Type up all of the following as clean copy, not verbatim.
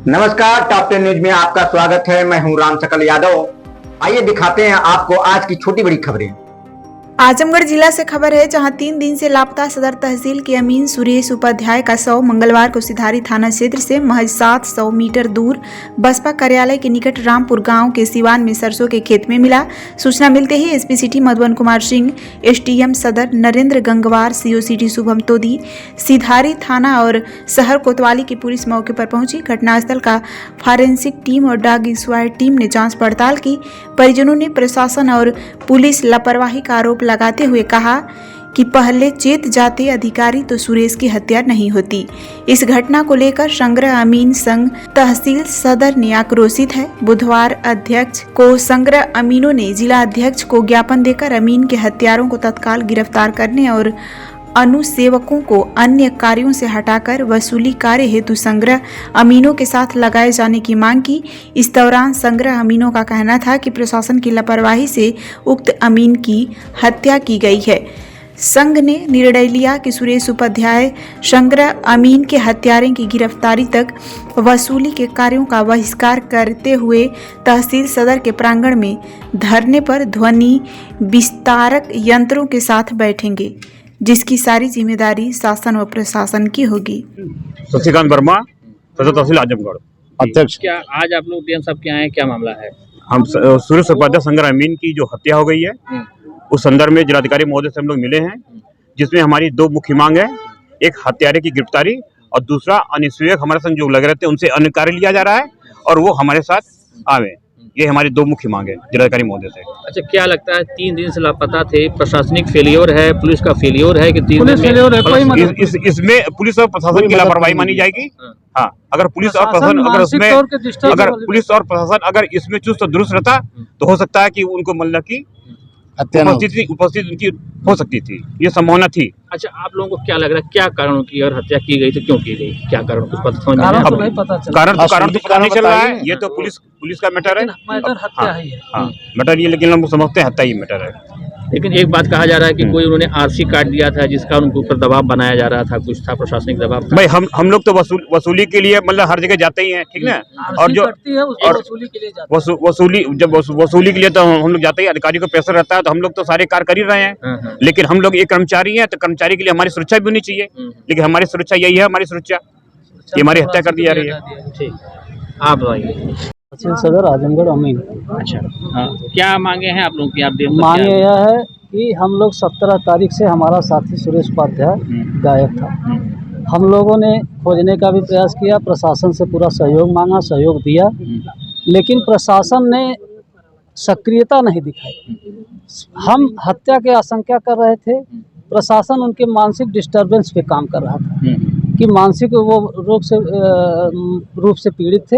नमस्कार, top 10 news में आपका स्वागत है। मैं हूं राम सकल यादव। आइए दिखाते हैं आपको आज की छोटी बड़ी खबरें। आजमगढ़ जिला से खबर है, जहां 3 दिन से लापता सदर तहसील के अमीन सुरेश उपाध्याय का शव मंगलवार को सिधारी थाना क्षेत्र से महज 700 मीटर दूर बसपा कार्यालय के निकट रामपुर गांव के सिवान में सरसों के खेत में मिला। सूचना मिलते ही SP city Madhuban Kumar Singh, SDM Sadar Narendra Gangwar, CO city Shubham Todi, Sidhari थाना और शहर कोतवाली की पुलिस मौके पर पहुंची। घटनास्थल का फॉरेंसिक टीम और डॉग स्क्वाड टीम ने जांच पड़ताल की। परिजनों ने प्रशासन और पुलिस लापरवाही का आरोप लगाते हुए कहा कि पहले चेत जाते अधिकारी तो सुरेश की हत्या नहीं होती। इस घटना को लेकर संग्रह अमीन संघ तहसील सदर ने आक्रोशित है। बुधवार अध्यक्ष को संग्रह अमीनों ने जिला अध्यक्ष को ज्ञापन देकर अमीन के हत्यारों को तत्काल गिरफ्तार करने और अनुसेवकों को अन्य कार्यों से हटाकर वसूली कार्य हेतु संग्रह अमीनों के साथ लगाए जाने की मांग की। इस दौरान संग्रह अमीनों का कहना था कि प्रशासन की लापरवाही से उक्त अमीन की हत्या की गई है। संघ ने निर्णय लिया कि सुरेश उपाध्याय संग्रह अमीन के हत्यारे की गिरफ्तारी तक वसूली के कार्यों का बहिष्कार करते हुए तहसील सदर के प्रांगण में धरने पर ध्वनि विस्तारक यंत्रों के साथ बैठेंगे, जिसकी सारी जिम्मेदारी शासन व प्रशासन की होगी। शशिकांत वर्मा, सदर तहसील आजमगढ़ अध्यक्ष। क्या आज आप लोग डीएम साहब के आए हैं, क्या मामला है? हम सुरेश उपाध्याय संग्रह अमीन की जो हत्या हो गई है उस संदर्भ में जिलाधिकारी महोदय से हम लोग मिले हैं, जिसमें हमारी 2 मुख्य मांग है। एक हत्यारे की गिरफ्तारी और दूसरा अनुसेवक हमारे संग जो लग रहे थे उनसे अन्य कार्य लिया जा रहा है और वो हमारे साथ आवे। ये हमारी 2 मुख्य मांग है जिलाधिकारी महोदय से। अच्छा, क्या लगता है 3 दिन से लापता थे, प्रशासनिक फेलियर है, पुलिस का फेलियर है कि 3 दिन में इसमें पुलिस और प्रशासन की लापरवाही मानी जाएगी। हाँ, अगर पुलिस और प्रशासन अगर इसमें चुस्त दुरुस्त रहता तो हो सकता है कि उनको मतलब की उपस्थित उनकी हो सकती थी, ये संभावना थी। अच्छा, आप लोगों को क्या लग रहा है, क्या कारण की अगर हत्या की गई तो क्यों की गई, क्या कारण कुछ पता समझ कारण तो पता नहीं चल रहा है। ये तो पुलिस का मैटर है, मैटर ये, लेकिन हम समझते हैं हत्या ही मैटर है। लेकिन एक बात कहा जा रहा है कि कोई उन्होंने आरसी काट दिया था, जिसका उनके ऊपर दबाव बनाया जा रहा था, कुछ था प्रशासनिक दबाव था। भाई हम लोग तो वसूली के लिए मतलब हर जगह जाते ही हैं, ठीक ना। और जो वसूली के लिए वसूली के लिए तो हम लोग जाते ही, अधिकारी को प्रेशर रहता है तो हम लोग तो सारे कार्य कर ही रहे हैं। लेकिन हम लोग एक कर्मचारी हैं तो कर्मचारी के लिए हमारी सुरक्षा भी होनी चाहिए, लेकिन हमारी सुरक्षा यही है, हमारी सुरक्षा ये हमारी हत्या कर दी जा रही है। ठीक, आप बताइए। सदर आजमगढ़ अमीन। अच्छा, हाँ, क्या मांगे हैं आप लोगों की? आप मांगे यह है कि हम लोग 17 तारीख से हमारा साथी सुरेश उपाध्याय गायब था। हम लोगों ने खोजने का भी प्रयास किया, प्रशासन से पूरा सहयोग मांगा, सहयोग दिया, लेकिन प्रशासन ने सक्रियता नहीं दिखाई। हम हत्या के आशंका कर रहे थे, प्रशासन उनके मानसिक डिस्टर्बेंस पे काम कर रहा था कि मानसिक वो रूप से पीड़ित थे।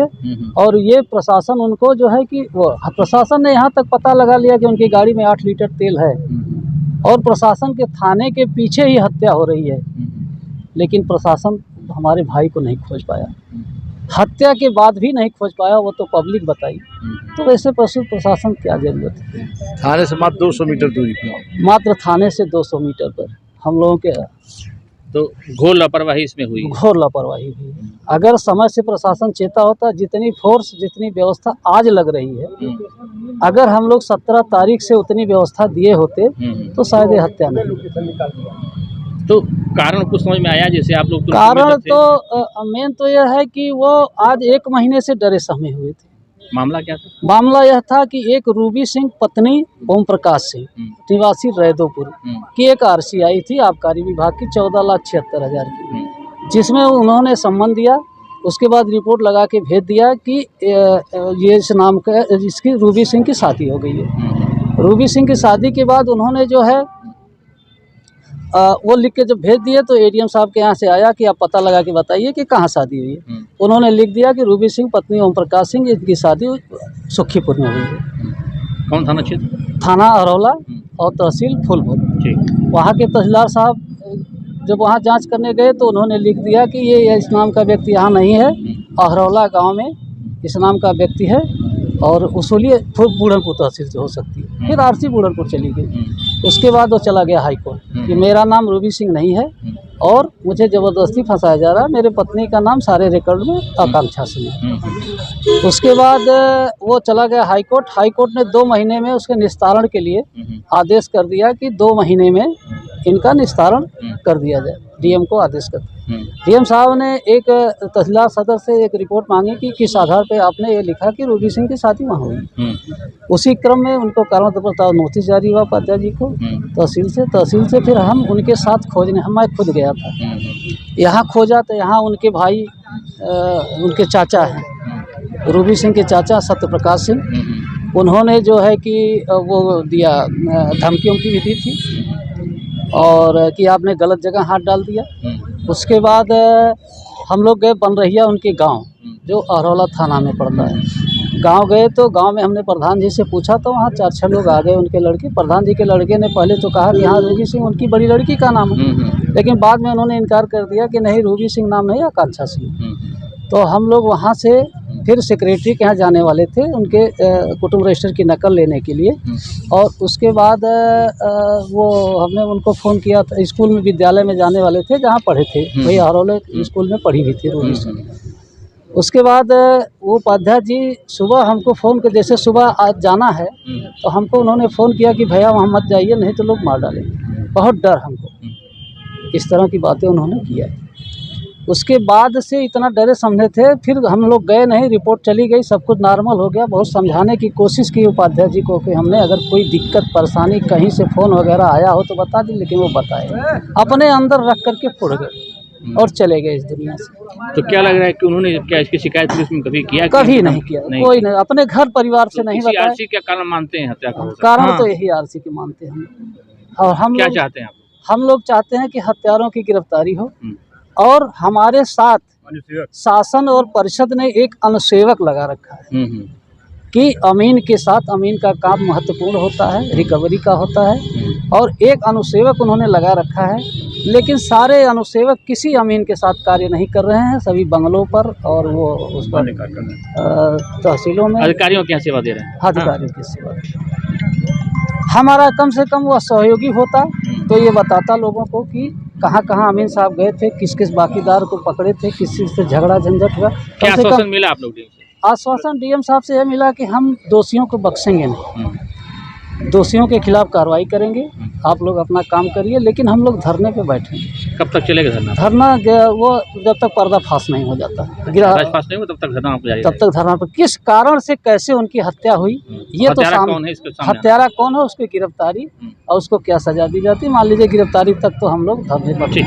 और ये प्रशासन उनको जो है कि वो प्रशासन ने यहाँ तक पता लगा लिया कि उनकी गाड़ी में 8 लीटर तेल है और प्रशासन के थाने के पीछे ही हत्या हो रही है, लेकिन प्रशासन हमारे भाई को नहीं खोज पाया। हत्या के बाद भी नहीं खोज पाया, वो तो पब्लिक बताई। तो वैसे प्रशासन क्या जरूरत है? थाने से मात्र 200 मीटर दूरी पर, मात्र थाने से 200 मीटर पर हम लोगों के तो घोर लापरवाही इसमें हुई, घोर लापरवाही हुई। अगर समय से प्रशासन चेता होता, जितनी फोर्स जितनी व्यवस्था आज लग रही है, अगर हम लोग 17 तारीख से उतनी व्यवस्था दिए होते तो शायद ये हत्या नहीं। तो कारण कुछ समझ में आया? जैसे आप लोग कारण तो मेन तो यह है कि वो आज 1 महीने से डरे सहमे हुए थे। मामला क्या था? मामला यह था कि एक रूबी सिंह पत्नी ओम प्रकाश सिंह निवासी रैदोपुर की एक आरसी आई थी आबकारी विभाग की 14,76,000 की, जिसमें उन्होंने सम्मन दिया। उसके बाद रिपोर्ट लगा के भेज दिया कि ये इस नाम का जिसकी रूबी सिंह की शादी हो गई है। रूबी सिंह की शादी के बाद उन्होंने जो है वो लिख के जब भेज दिए तो एडीएम साहब के यहाँ से आया कि आप पता लगा के बताइए कि कहाँ शादी हुई है। उन्होंने लिख दिया कि रूबी सिंह पत्नी ओम प्रकाश सिंह, इनकी शादी सुखीपुर में हुई है। कौन थाना क्षेत्र? थाना अरौला और तहसील फूलपुर। वहाँ के तहसीलदार साहब जब वहाँ जांच करने गए तो उन्होंने लिख दिया कि ये इस नाम का व्यक्ति यहाँ नहीं है, अरौला गाँव में इस नाम का व्यक्ति है और उसूली बूढ़नपुर तहसील से हो सकती है। फिर आरसी बूढ़नपुर चली गई। उसके बाद वो चला गया हाई कोर्ट कि मेरा नाम रूबी सिंह नहीं है, और मुझे ज़बरदस्ती फंसाया जा रहा है। मेरे पत्नी का नाम सारे रिकॉर्ड में आकांक्षा सिंह है। उसके बाद वो चला गया हाई कोर्ट। हाई कोर्ट ने 2 महीने में उसके निस्तारण के लिए आदेश कर दिया कि 2 महीने में इनका निस्तारण कर दिया जाए। डीएम को आदेश कर दिया। डीएम साहब ने एक तहसीलदार सदर से एक रिपोर्ट मांगी कि किस आधार पे आपने ये लिखा कि रूबी सिंह की शादी वहाँ हुई। उसी क्रम में उनको कारण बताओ नोटिस जारी हुआ उपाध्याय जी को तहसील से फिर हम उनके साथ खोजने मैं खुद गया था। यहाँ खोजा तो यहाँ उनके भाई उनके चाचा हैं रूबी सिंह के चाचा सत्यप्रकाश सिंह, उन्होंने जो है कि वो दिया धमकी उमकी भी दी थी और कि आपने गलत जगह हाथ डाल दिया। उसके बाद हम लोग गए बनरहिया उनके गांव जो अरौला थाना में पड़ता है। गांव गए तो गांव में हमने प्रधान जी से पूछा तो वहाँ 4-6 लोग आ गए उनके लड़के। प्रधान जी के लड़के ने पहले तो कहा कि हाँ रूबी सिंह उनकी बड़ी लड़की का नाम है, लेकिन बाद में उन्होंने इनकार कर दिया कि नहीं रूबी सिंह नाम नहीं आकांक्षा सिंह। तो हम लोग वहाँ से फिर सेक्रेटरी के यहाँ जाने वाले थे उनके कुटुंब रजिस्टर की नकल लेने के लिए। और उसके बाद वो हमने उनको फ़ोन किया था। स्कूल में विद्यालय में जाने वाले थे जहाँ पढ़े थे, वही हरौले स्कूल में पढ़ी भी थी रूबी सिंह। उसके बाद वो उपाध्याय जी सुबह हमको फ़ोन कर, जैसे सुबह आज जाना है तो हमको उन्होंने फ़ोन किया कि भैया वहाँ मत जाइए नहीं तो लोग मार डालेंगे। बहुत डर हमको, इस तरह की बातें उन्होंने किया। उसके बाद से इतना डरे समझे थे। फिर हम लोग गए नहीं, रिपोर्ट चली गई, सब कुछ नॉर्मल हो गया। बहुत समझाने की कोशिश की उपाध्याय जी को कि हमने अगर कोई दिक्कत परेशानी कहीं से फ़ोन वगैरह आया हो तो बता दी, लेकिन वो बताए अपने अंदर रख करके फुड़ गए और चले गए इस दुनिया से। तो क्या लग रहा है कि उन्होंने क्या इसकी शिकायत पुलिस में कभी किया? कभी नहीं किया, कोई नहीं, अपने घर परिवार से नहीं बताया। आरसी क्या कारण मानते हैं हत्या का? कारण तो यही आरसी के मानते हैं हम। और हम क्या चाहते हैं आप? हम लोग चाहते हैं कि हत्यारों की गिरफ्तारी हो और हमारे साथ शासन और परिषद ने एक अनुसेवक लगा रखा है कि अमीन के साथ, अमीन का काम महत्वपूर्ण होता है, रिकवरी का होता है, और एक अनुसेवक उन्होंने लगा रखा है। लेकिन सारे अनुसेवक किसी अमीन के साथ कार्य नहीं कर रहे हैं, सभी बंगलों पर और वो उस पर तहसीलों में अधिकारियों की सेवा दे रहे हैं। अधिकारियों की सेवा। हमारा कम से कम वो सहयोगी होता तो ये बताता लोगों को कि कहाँ कहाँ अमीन साहब गए थे, किस किस बाकीदार को पकड़े थे, किसी से झगड़ा झंझट हुआ। क्या आश्वासन मिला आप लोग से? आश्वासन डीएम साहब से यह मिला कि हम दोषियों को बख्शेंगे नहीं, दोषियों के खिलाफ कार्रवाई करेंगे, आप लोग अपना काम करिए, लेकिन हम लोग धरने पे बैठेंगे। कब तक चलेगा धरना? धरना वो जब तक पर्दाफाश नहीं हो जाता, पर्दाफाश नहीं हो तब तक धरना जारी तब तक धरना पर किस कारण से कैसे उनकी हत्या हुई ये तो सामने, हत्यारा कौन है उसकी गिरफ्तारी और उसको क्या सजा दी जाती, मान लीजिए गिरफ्तारी तक तो हम लोग धरने पर। ठीक।